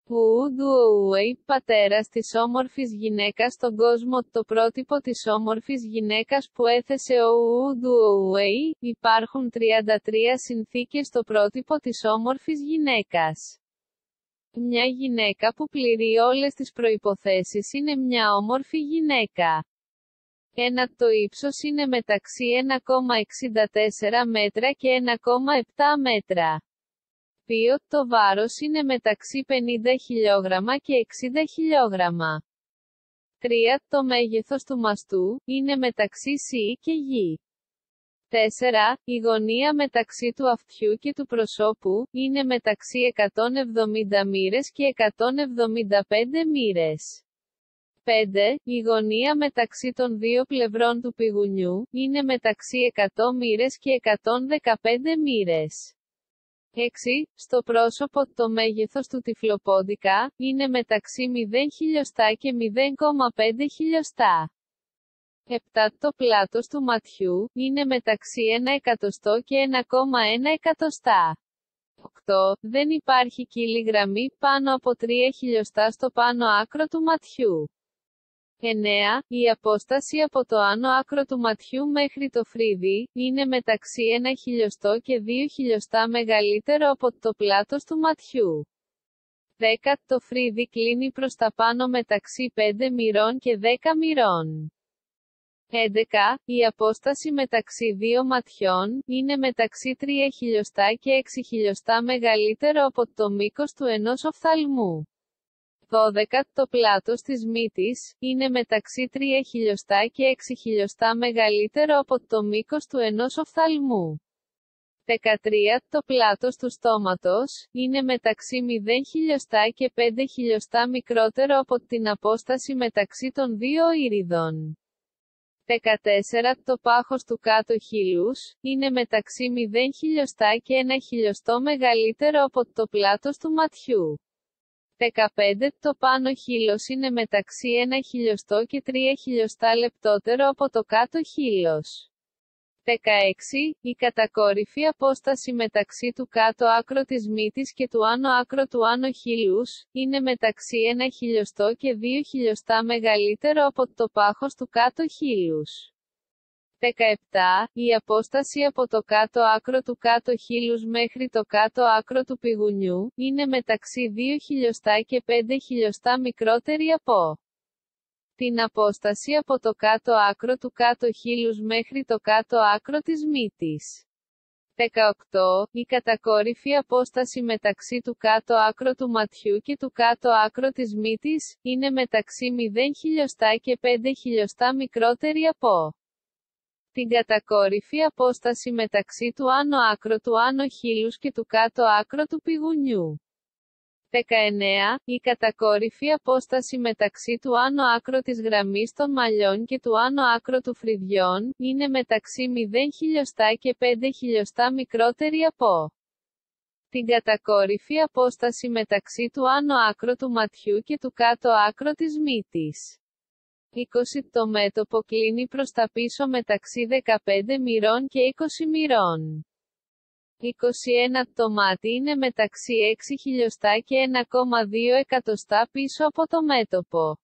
Ουντουόουεϊ, πατέρας της όμορφης γυναίκας στον κόσμο. Το πρότυπο της όμορφης γυναίκας που έθεσε ο Ουντουόουεϊ. Υπάρχουν 33 συνθήκες στο πρότυπο της όμορφης γυναίκας. Μια γυναίκα που πληρεί όλες τις προϋποθέσεις είναι μια όμορφη γυναίκα. 1. Το ύψος είναι μεταξύ 1,64 μέτρα και 1,7 μέτρα. 2. Το βάρος είναι μεταξύ 50 χιλιόγραμμα και 60 χιλιόγραμμα. 3. Το μέγεθος του μαστού είναι μεταξύ C και Γ. 4. Η γωνία μεταξύ του αυτιού και του προσώπου είναι μεταξύ 170 μοίρες και 175 μοίρες. 5. Η γωνία μεταξύ των δύο πλευρών του πηγουνιού είναι μεταξύ 100 μοίρες και 115 μοίρες. 6. Στο πρόσωπο το μέγεθος του τυφλοπόντικα είναι μεταξύ 0 χιλιοστά και 0,5 χιλιοστά. 7. Το πλάτος του ματιού είναι μεταξύ 1 εκατοστό και 1,1 εκατοστά. 8. Δεν υπάρχει κύλη γραμμή πάνω από 3 χιλιοστά στο πάνω άκρο του ματιού. 9. Η απόσταση από το άνω άκρο του ματιού μέχρι το φρύδι είναι μεταξύ 1 χιλιοστό και 2 χιλιοστά μεγαλύτερο από το πλάτος του ματιού. 10. Το φρύδι κλείνει προς τα πάνω μεταξύ 5 μοιρών και 10 μοιρών. 11. Η απόσταση μεταξύ δύο ματιών είναι μεταξύ 3 χιλιοστά και 6 χιλιοστά μεγαλύτερο από το μήκος του ενός οφθαλμού. 12. Το πλάτος της μύτης είναι μεταξύ 3 χιλιοστά και 6 χιλιοστά μεγαλύτερο από το μήκος του ενός οφθαλμού. 13. Το πλάτος του στόματος είναι μεταξύ 0 χιλιοστά και 5 χιλιοστά μικρότερο από την απόσταση μεταξύ των δύο ήριδων. 14. Το πάχος του κάτω χείλους είναι μεταξύ 0 χιλιοστά και 1 χιλιοστό μεγαλύτερο από το πλάτος του ματιού. 15. Το πάνω χείλος είναι μεταξύ 1 χιλιοστό και 3 χιλιοστά λεπτότερο από το κάτω χείλος. 16. Η κατακόρυφη απόσταση μεταξύ του κάτω άκρο της μύτης και του άνω άκρο του άνω χείλους είναι μεταξύ 1 χιλιοστό και 2 χιλιοστά μεγαλύτερο από το πάχος του κάτω χείλους. 17. Η απόσταση από το κάτω άκρο του κάτω χείλους μέχρι το κάτω άκρο του πηγουνιού είναι μεταξύ 2 χιλιοστά και 5 χιλιοστά μικρότερη από την απόσταση από το κάτω άκρο του κάτω χείλους μέχρι το κάτω άκρο της μύτης. 18. Η κατακόρυφη απόσταση μεταξύ του κάτω άκρο του ματιού και του κάτω άκρο της μύτης είναι μεταξύ 0 χιλιοστά και 5 χιλιοστά μικρότερη από την κατακόρυφη απόσταση μεταξύ του άνω άκρο του άνω χείλους και του κάτω άκρο του πηγουνιού. 19. Η κατακόρυφη απόσταση μεταξύ του άνω άκρο της γραμμής των μαλλιών και του άνω άκρο του φρυδιών είναι μεταξύ 0 χιλιοστά και 5 χιλιοστά μικρότερη από την κατακόρυφη απόσταση μεταξύ του άνω άκρο του ματιού και του κάτω άκρο της μύτης. 20. Το μέτωπο κλείνει προς τα πίσω μεταξύ 15 μοιρών και 20 μοιρών. 21. Το μάτι είναι μεταξύ 6 χιλιοστά και 1,2 εκατοστά πίσω από το μέτωπο.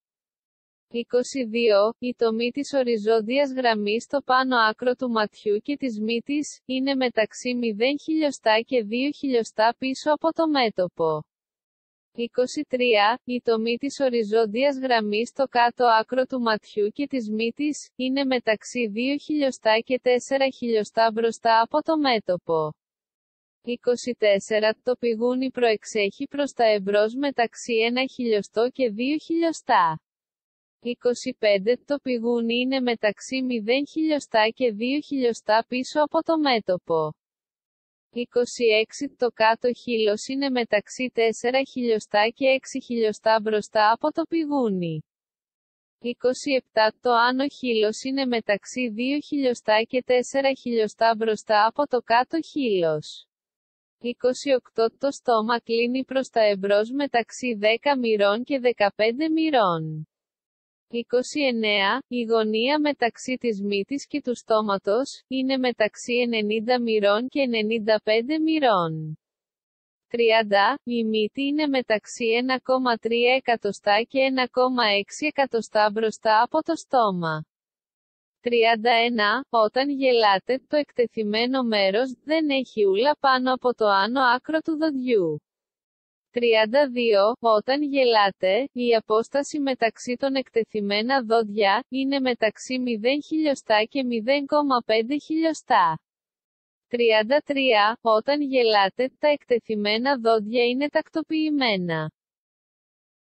22. Η τομή της οριζόντιας γραμμής στο πάνω άκρο του ματιού και της μύτης είναι μεταξύ 0 χιλιοστά και 2 χιλιοστά πίσω από το μέτωπο. 23. Η τομή της οριζόντιας γραμμής στο κάτω άκρο του ματιού και της μύτης είναι μεταξύ 2 χιλιοστά και 4 χιλιοστά μπροστά από το μέτωπο. 24. Το πηγούνι προεξέχει προς τα εμπρός μεταξύ 1 χιλιοστό και 2 χιλιοστά. 25. Το πηγούνι είναι μεταξύ 0 χιλιοστά και 2 χιλιοστά πίσω από το μέτωπο. 26. Το κάτω χείλος είναι μεταξύ 4 χιλιοστά και 6 χιλιοστά μπροστά από το πηγούνι. 27. Το άνω χείλος είναι μεταξύ 2 χιλιοστά και 4 χιλιοστά μπροστά από το κάτω χείλος. 28. Το στόμα κλείνει προς τα εμπρός μεταξύ 10 μοιρών και 15 μοιρών. 29. Η γωνία μεταξύ της μύτης και του στόματος είναι μεταξύ 90 μοιρών και 95 μοιρών. 30. Η μύτη είναι μεταξύ 1,3 εκατοστά και 1,6 εκατοστά μπροστά από το στόμα. 31. Όταν γελάτε, το εκτεθειμένο μέρος δεν έχει ούλα πάνω από το άνω άκρο του δοντιού. 32. Όταν γελάτε, η απόσταση μεταξύ των εκτεθειμένα δόντια είναι μεταξύ 0 χιλιοστά και 0,5 χιλιοστά. 33. Όταν γελάτε, τα εκτεθειμένα δόντια είναι τακτοποιημένα.